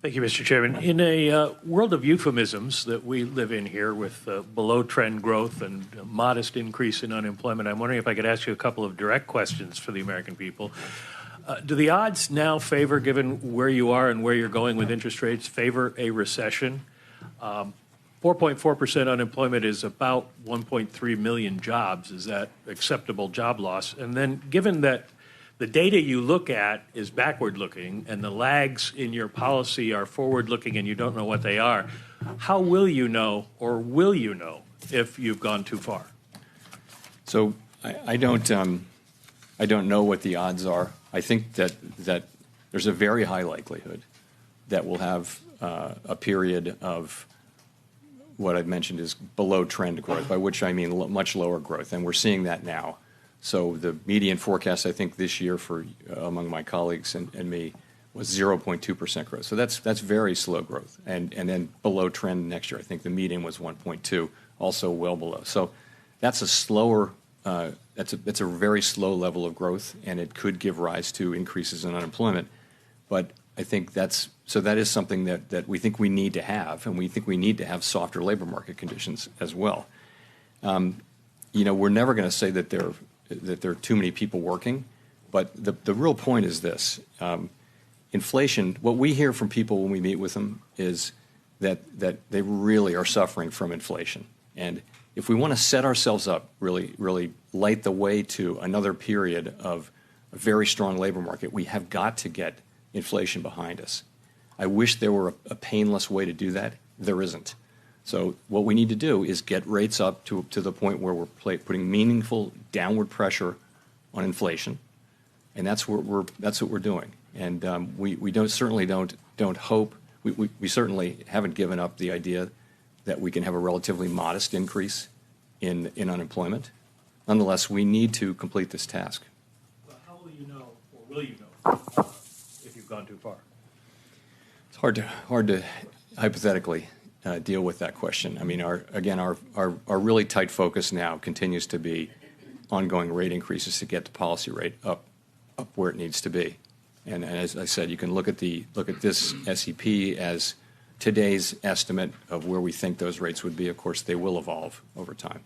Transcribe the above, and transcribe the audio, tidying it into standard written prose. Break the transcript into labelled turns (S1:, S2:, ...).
S1: Thank you, Mr. Chairman. In a world of euphemisms that we live in here with below-trend growth and a modest increase in unemployment, I'm wondering if I could ask you a couple of direct questions for the American people. Do the odds now favor, given where you are and where you're going with interest rates, favor a recession? 4.4% unemployment is about 1.3 million jobs. Is that acceptable job loss? And then given that the data you look at is backward-looking and the lags in your policy are forward-looking and you don't know what they are, how will you know, or will you know, if you've gone too far?
S2: So I don't know what the odds are. I think that there's a very high likelihood that we'll have a period of what I've mentioned is below-trend growth, by which I mean much lower growth, and we're seeing that now. So the median forecast, I think, this year for among my colleagues and me was 0.2% growth. So that's very slow growth, and then below trend next year. I think the median was 1.2, also well below. So that's a slower. It's a very slow level of growth, and it could give rise to increases in unemployment. But I think that is something that we think we need to have, and we think we need to have softer labor market conditions as well. We're never going to say that there are too many people working, but the real point is this. Inflation, what we hear from people when we meet with them is that they really are suffering from inflation. And if we want to set ourselves up, really light the way to another period of a very strong labor market, we have got to get inflation behind us. I wish there were a painless way to do that. There isn't. So what we need to do is get rates up to the point where we're putting meaningful downward pressure on inflation, and that's what we're doing. And we certainly don't hope. We certainly haven't given up the idea that we can have a relatively modest increase in unemployment. Nonetheless, we need to complete this task.
S1: But how will you know, or will you know, if you've gone too far?
S2: It's hard to hypothetically deal with that question. I mean, our really tight focus now continues to be ongoing rate increases to get the policy rate up where it needs to be. And as I said, you can look at this SEP as today's estimate of where we think those rates would be. Of course, they will evolve over time.